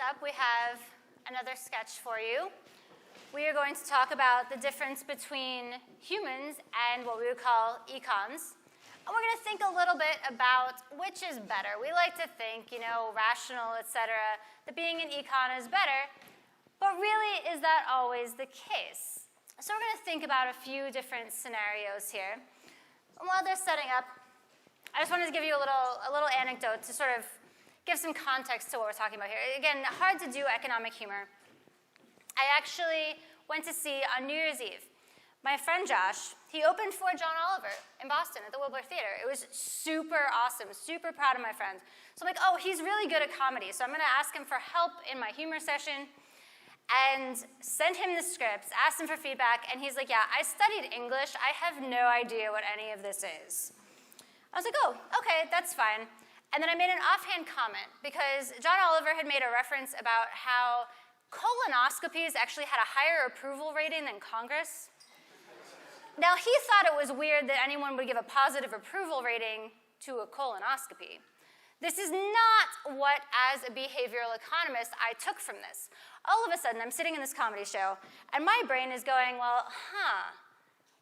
up, we have another sketch for you. We are going to talk about the difference between humans and what we would call econs. And we're going to think a little bit about which is better. We like to think, rational, et cetera, that being an econ is better. But really, is that always the case? So we're going to think about a few different scenarios here. And while they're setting up, I just wanted to give you a little anecdote to sort of give some context to what we're talking about here. Again, hard to do economic humor. I actually went to see on New Year's Eve. My friend Josh, he opened for John Oliver in Boston at the Wilbur Theater. It was super awesome, super proud of my friend. So I'm like, oh, he's really good at comedy, so I'm going to ask him for help in my humor session and send him the scripts, ask him for feedback, and he's like, yeah, I studied English. I have no idea what any of this is. I was like, oh, okay, that's fine. And then I made an offhand comment because John Oliver had made a reference about how colonoscopies actually had a higher approval rating than Congress. Now, he thought it was weird that anyone would give a positive approval rating to a colonoscopy. This is not what, as a behavioral economist, I took from this. All of a sudden, I'm sitting in this comedy show, and my brain is going, well,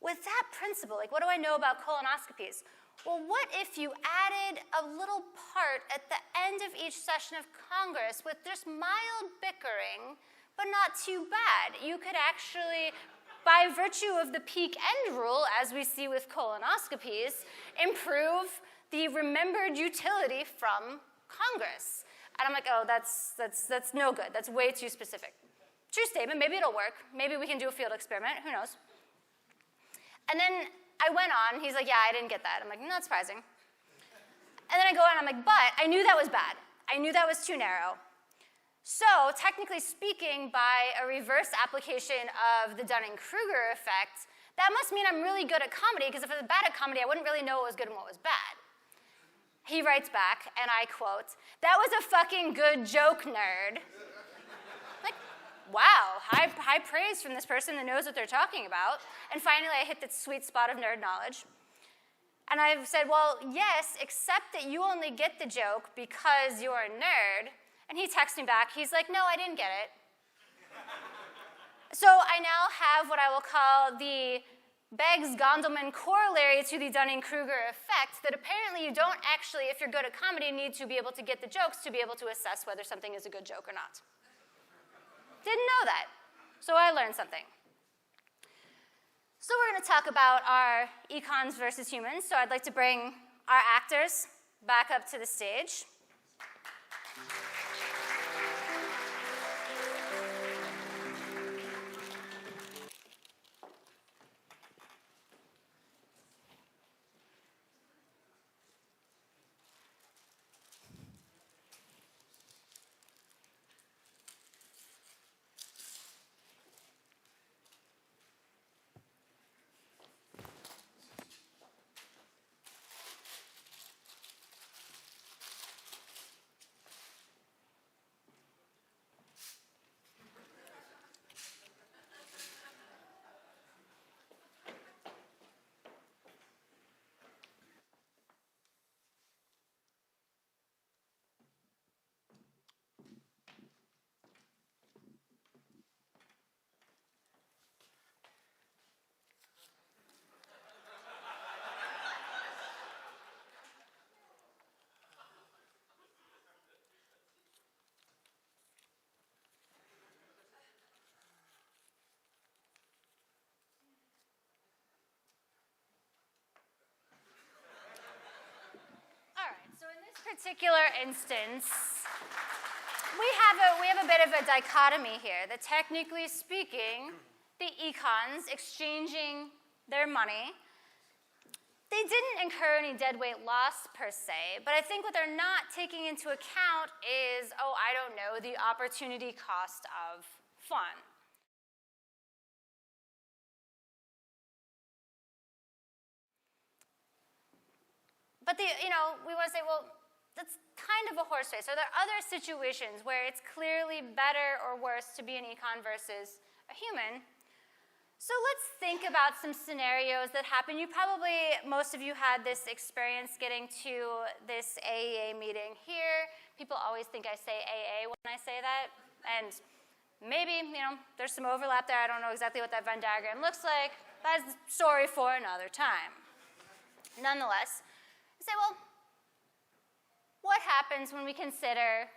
with that principle, what do I know about colonoscopies? Well, what if you added a little part at the end of each session of Congress with just mild bickering, but not too bad? You could actually, by virtue of the peak end rule, as we see with colonoscopies, improve the remembered utility from Congress. And I'm like, oh, that's no good. That's way too specific. True statement. Maybe it'll work. Maybe we can do a field experiment. Who knows? And then I went on. He's like, yeah, I didn't get that. I'm like, not surprising. And then I go on. I'm like, but I knew that was bad. I knew that was too narrow. So technically speaking, by a reverse application of the Dunning-Kruger effect, that must mean I'm really good at comedy, because if I was bad at comedy, I wouldn't really know what was good and what was bad. He writes back, and I quote, that was a fucking good joke, nerd. Like, wow, high praise from this person that knows what they're talking about. And finally, I hit the sweet spot of nerd knowledge. And I've said, well, yes, except that you only get the joke because you're a nerd. And he texts me back. He's like, no, I didn't get it. So I now have what I will call the Beggs-Gondelman corollary to the Dunning-Kruger effect, that apparently you don't actually, if you're good at comedy, need to be able to get the jokes to be able to assess whether something is a good joke or not. Didn't know that. So I learned something. So we're going to talk about our econs versus humans. So I'd like to bring our actors back up to the stage. Particular instance, we have a bit of a dichotomy here, that technically speaking, the econs exchanging their money, they didn't incur any deadweight loss per se, but I think what they're not taking into account is, oh, I don't know, the opportunity cost of fun. But we want to say, well, that's kind of a horse race. Are there other situations where it's clearly better or worse to be an econ versus a human? So let's think about some scenarios that happen. Most of you had this experience getting to this AEA meeting here. People always think I say AA when I say that. And maybe, there's some overlap there. I don't know exactly what that Venn diagram looks like. That's a story for another time. Nonetheless, you say, well, what happens when we consider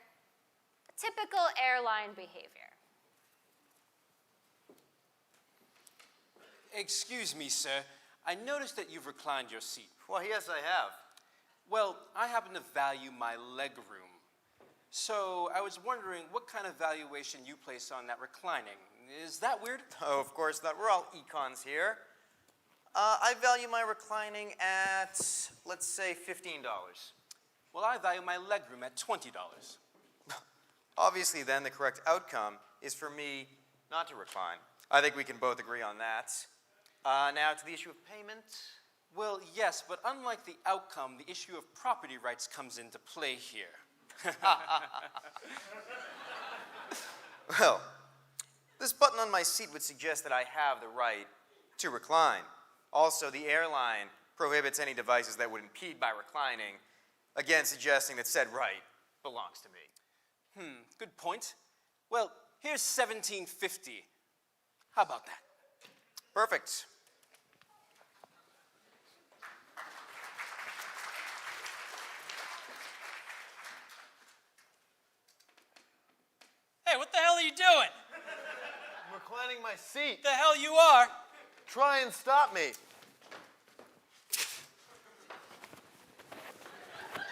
typical airline behavior? Excuse me, sir. I noticed that you've reclined your seat. Well, yes, I have. Well, I happen to value my leg room. So I was wondering what kind of valuation you place on that reclining. Is that weird? Oh, of course not. We're all econs here. I value my reclining at, let's say, $15. Well, I value my leg room at $20. Obviously, then, the correct outcome is for me not to recline. I think we can both agree on that. Now, to the issue of payment. Well, yes, but unlike the outcome, the issue of property rights comes into play here. Well, this button on my seat would suggest that I have the right to recline. Also, the airline prohibits any devices that would impede my reclining, again suggesting that said right belongs to me. Good point. Well, here's $17.50. How about that? Perfect. Hey, what the hell are you doing? I'm reclining my seat. The hell you are? Try and stop me.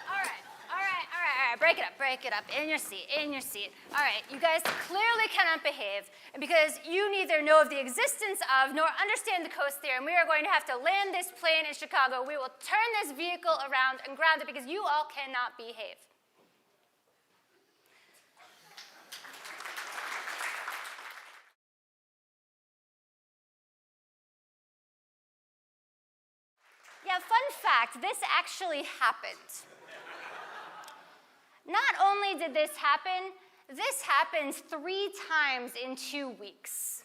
All right, break it up, in your seat. All right, you guys clearly cannot behave, and because you neither know of the existence of nor understand the Coase theorem, we are going to have to land this plane in Chicago. We will turn this vehicle around and ground it because you all cannot behave. Yeah, fun fact, this actually happened. Not only did this happened 3 times in 2 weeks.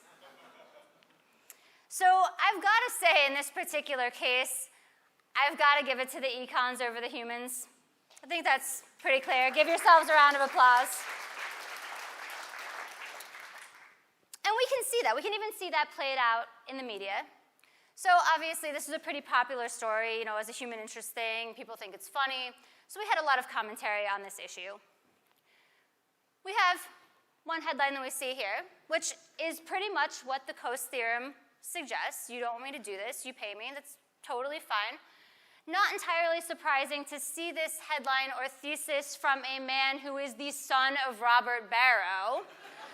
So I've got to say, in this particular case, I've got to give it to the econs over the humans. I think that's pretty clear. Give yourselves a round of applause. And we can see that. We can even see that played out in the media. So obviously, this is a pretty popular story, as a human interest thing. People think it's funny. So we had a lot of commentary on this issue. We have one headline that we see here, which is pretty much what the Coase theorem suggests. You don't want me to do this, you pay me, that's totally fine. Not entirely surprising to see this headline or thesis from a man who is the son of Robert Barrow.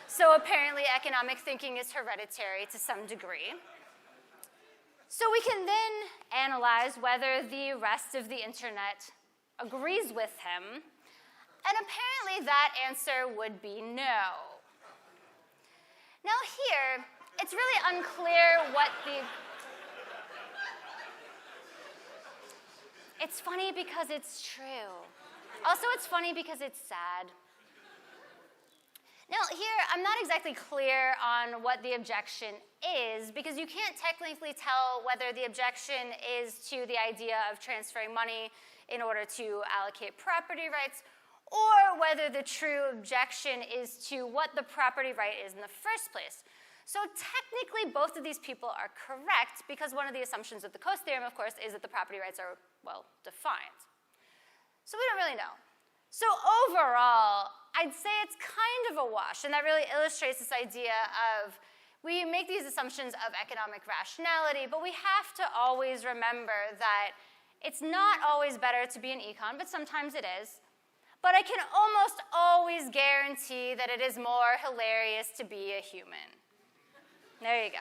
So apparently economic thinking is hereditary to some degree. So we can then analyze whether the rest of the internet agrees with him, and apparently that answer would be no. Now here, it's really unclear what the... It's funny because it's true. Also, it's funny because it's sad. Now here, I'm not exactly clear on what the objection is, because you can't technically tell whether the objection is to the idea of transferring money in order to allocate property rights, or whether the true objection is to what the property right is in the first place. So technically, both of these people are correct, because one of the assumptions of the Coase theorem, of course, is that the property rights are, well, defined. So we don't really know. So overall, I'd say it's kind of a wash, and that really illustrates this idea of we make these assumptions of economic rationality, but we have to always remember that it's not always better to be an econ, but sometimes it is. But I can almost always guarantee that it is more hilarious to be a human. There you go.